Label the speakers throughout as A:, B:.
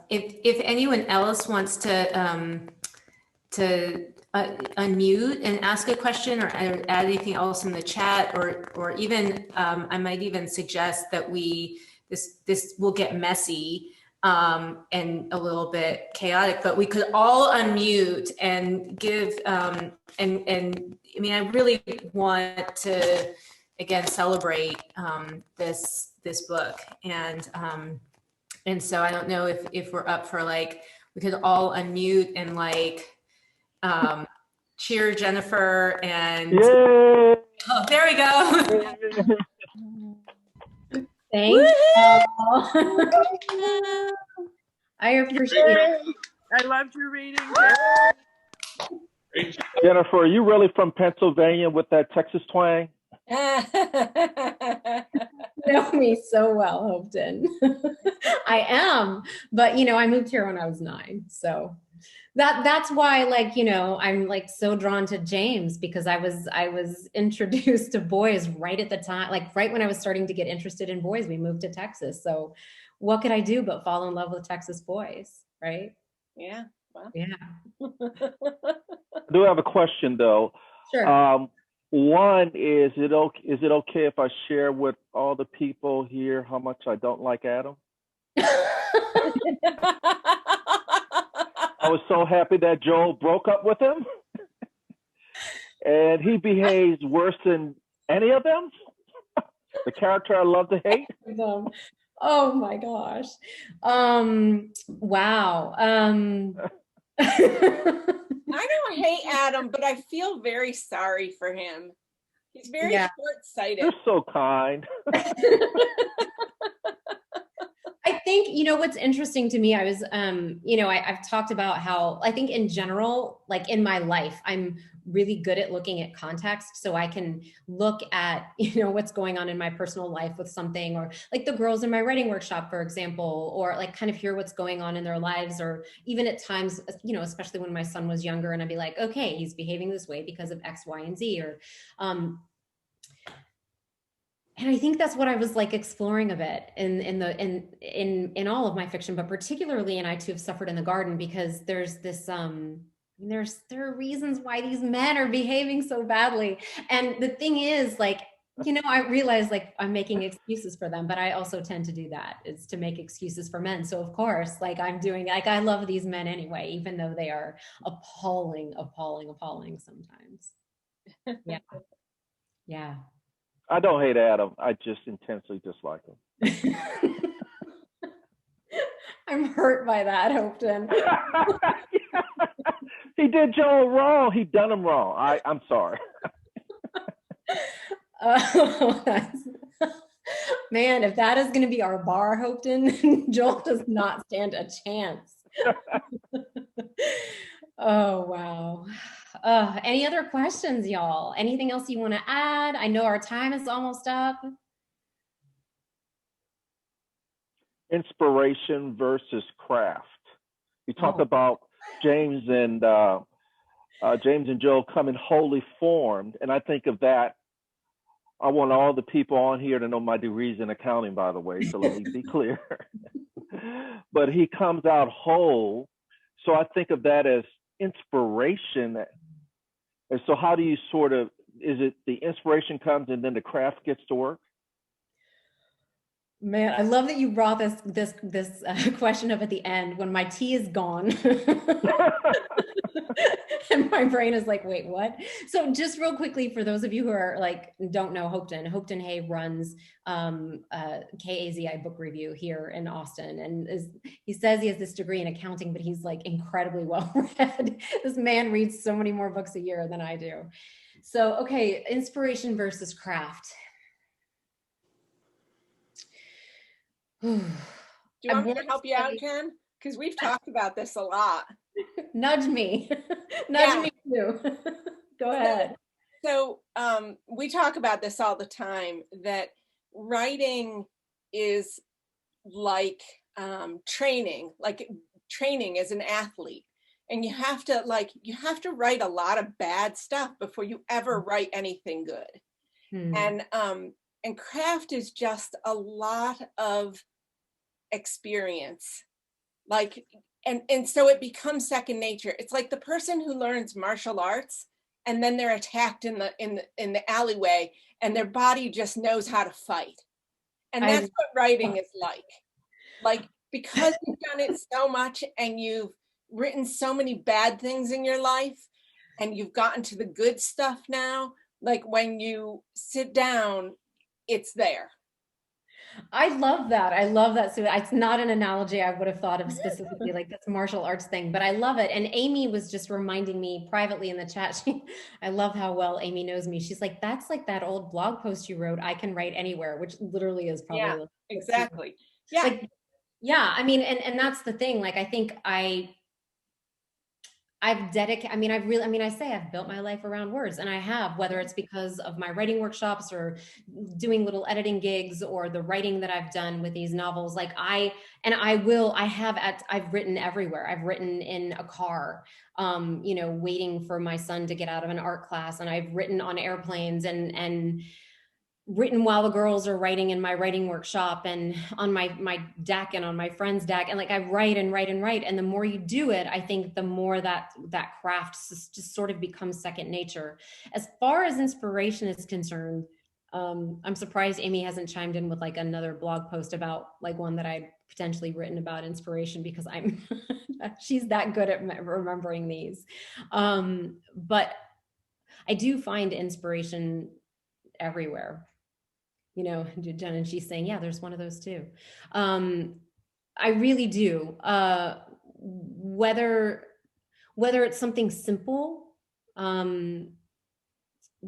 A: If anyone else wants to unmute and ask a question or add anything else in the chat, or even I might even suggest that this will get messy and a little bit chaotic, but we could all unmute and give and I mean, I really want to again celebrate this book, and so I don't know if we're up for like, we could all unmute and like cheer Jennifer and
B: Yay!
A: Oh, there we go.
C: Thank you. I appreciate it.
D: I loved your reading.
B: Jennifer, are you really from Pennsylvania with that Texas twang?
C: You know me so well, Hopeton. I am, but you know, I moved here when I was 9, so that's why, like, you know, I'm like so drawn to James, because I was introduced to boys right at the time, like right when I was starting to get interested in boys. We moved to Texas, so what could I do but fall in love with Texas boys, right?
D: Yeah. Well.
C: Yeah.
B: I do have a question though.
C: Sure.
B: One, is it okay if I share with all the people here how much I don't like Adam? I was so happy that Joel broke up with him, and he behaves worse than any of them. The character I love to hate.
C: Oh my gosh. Wow.
D: I don't hate Adam, but I feel very sorry for him. He's very short-sighted.
B: You're so kind.
C: I think, you know, what's interesting to me, I was, you know, I've talked about how I think in general, like in my life, I'm really good at looking at context. So I can look at, you know, what's going on in my personal life with something, or like the girls in my writing workshop, for example, or like kind of hear what's going on in their lives, or even at times, you know, especially when my son was younger, and I'd be like, okay, he's behaving this way because of X, Y, and Z, or, and I think that's what I was like exploring a bit in all of my fiction, but particularly in I Too Have Suffered in the Garden, because there's this there are reasons why these men are behaving so badly. And the thing is, like, you know, I realize like I'm making excuses for them, but I also tend to do that, is to make excuses for men. So of course, like I'm doing, like, I love these men anyway, even though they are appalling sometimes. Yeah. Yeah.
B: I don't hate Adam. I just intensely dislike him.
C: I'm hurt by that, Hopeton.
B: He did Joel wrong. He done him wrong. I'm sorry.
C: Man, if that is going to be our bar, Hopeton, Joel does not stand a chance. Oh, wow. Any other questions, y'all? Anything else you want to add? I know our time is almost up.
B: Inspiration versus craft. You talk about James and Joel coming wholly formed, and I think of that. I want all the people on here to know my degrees in accounting, by the way, so let me be clear. But he comes out whole, so I think of that as inspiration. And so how do you sort of, is it the inspiration comes and then the craft gets to work?
C: Man, I love that you brought this question up at the end when my tea is gone. And my brain is like, wait, what? So just real quickly, for those of you who are like, don't know Hopeton Hay runs KAZI Book Review here in Austin. And he says he has this degree in accounting, but he's like incredibly well read. This man reads so many more books a year than I do. So, okay, inspiration versus craft.
D: Do you want me to help you out, Jen? Because we've talked about this a lot.
C: Nudge me. Nudge me too. Go ahead.
D: So we talk about this all the time, that writing is like training as an athlete. And you have to write a lot of bad stuff before you ever write anything good. And craft is just a lot of experience. Like, and so it becomes second nature. It's like the person who learns martial arts and then they're attacked in the alleyway and their body just knows how to fight. And that's what writing is like. Like, because you've done it so much and you've written so many bad things in your life and you've gotten to the good stuff now, like when you sit down, it's there.
C: I love that. I love that. So it's not an analogy I would have thought of specifically, like this martial arts thing, but I love it. And Amy was just reminding me privately in the chat. I love how well Amy knows me. She's like, that's like that old blog post you wrote, I can write anywhere, which literally is probably.
D: Yeah, exactly. Yeah.
C: Like, yeah. I mean, and that's the thing. Like, I think I've dedicated, I say I've built my life around words, and I have, whether it's because of my writing workshops or doing little editing gigs or the writing that I've done with these novels. Like I've written everywhere. I've written in a car, waiting for my son to get out of an art class. And I've written on airplanes and written while the girls are writing in my writing workshop and on my deck and on my friend's deck. And like, I write and write and write. And the more you do it, I think the more that craft just sort of becomes second nature. As far as inspiration is concerned, I'm surprised Amy hasn't chimed in with like another blog post about like one that I'd potentially written about inspiration, because she's that good at remembering these. But I do find inspiration everywhere. Jen, and she's saying, yeah, there's one of those too. I really do. Whether it's something simple,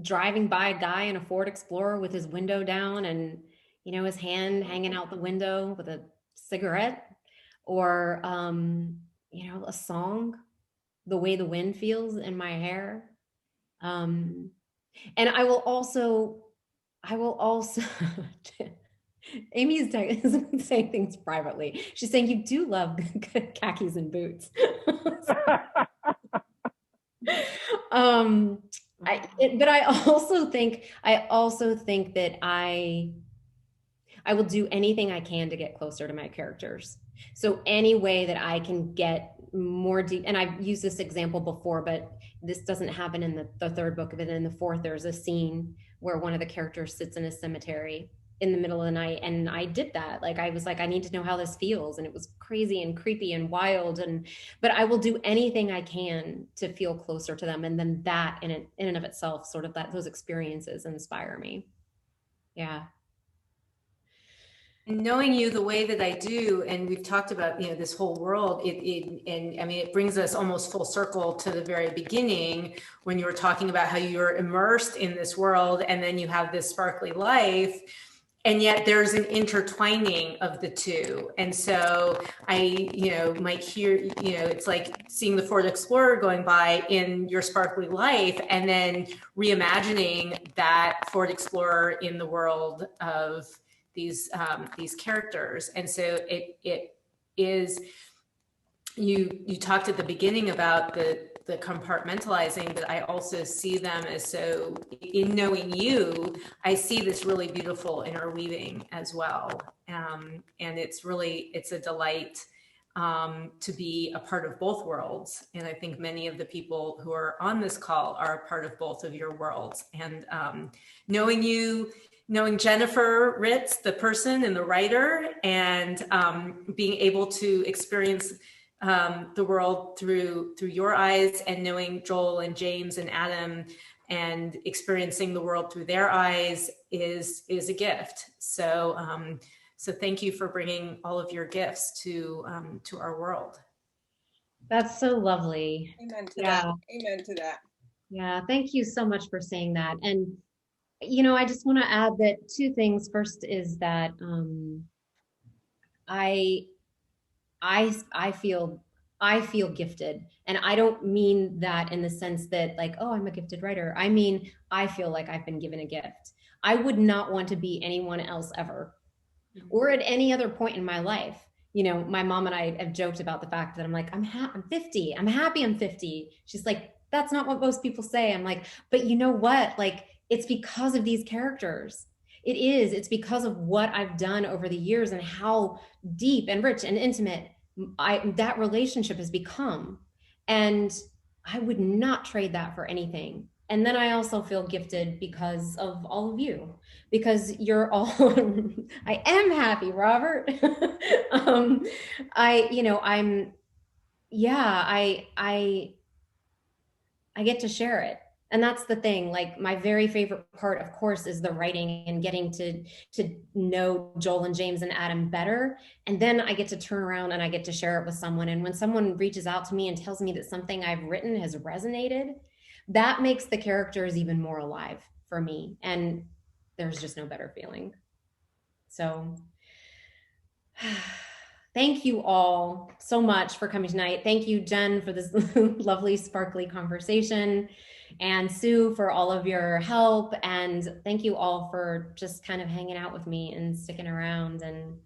C: driving by a guy in a Ford Explorer with his window down and, his hand hanging out the window with a cigarette, or, a song, The Way the Wind Feels in My Hair. And I will also Amy's saying things privately. She's saying you do love khakis and boots. But I also think that I will do anything I can to get closer to my characters. So any way that I can get more deep, and I've used this example before, but this doesn't happen in the third book of it. In the fourth, there's a scene where one of the characters sits in a cemetery in the middle of the night. And I did that. Like, I was like, I need to know how this feels. And it was crazy and creepy and wild. But I will do anything I can to feel closer to them. And then that in and of itself, sort of those experiences inspire me. Yeah.
A: And knowing you the way that I do, and we've talked about, this whole world, it brings us almost full circle to the very beginning when you were talking about how you're immersed in this world and then you have this sparkly life, and yet there's an intertwining of the two. And so I, might hear, it's like seeing the Ford Explorer going by in your sparkly life and then reimagining that Ford Explorer in the world of these characters. And so it is, you talked at the beginning about the compartmentalizing, but I also see them as, so in knowing you, I see this really beautiful interweaving as well. And it's a delight to be a part of both worlds. And I think many of the people who are on this call are a part of both of your worlds. And knowing Jennifer Ritz, the person and the writer, and being able to experience the world through your eyes, and knowing Joel and James and Adam and experiencing the world through their eyes is a gift. So thank you for bringing all of your gifts to our world.
C: That's so lovely.
D: Amen to that. Amen to that.
C: Yeah, thank you so much for saying that. And I just want to add that two things. First is that I feel gifted, and I don't mean that in the sense that like, oh, I'm a gifted writer. I mean, I feel like I've been given a gift. I would not want to be anyone else ever, or at any other point in my life. My mom and I have joked about the fact that I'm like, I'm 50. I'm happy I'm 50. She's like, that's not what most people say. I'm like, but you know what? Like, it's because of these characters. It is. It's because of what I've done over the years and how deep and rich and intimate that relationship has become. And I would not trade that for anything. And then I also feel gifted because of all of you, because you're all, I am happy, Robert. I get to share it. And that's the thing. Like, my very favorite part, of course, is the writing and getting to know Joel and James and Adam better. And then I get to turn around and I get to share it with someone. And when someone reaches out to me and tells me that something I've written has resonated, that makes the characters even more alive for me. And there's just no better feeling. So thank you all so much for coming tonight. Thank you, Jen, for this lovely, sparkly conversation, and Sue for all of your help. And thank you all for just kind of hanging out with me and sticking around. And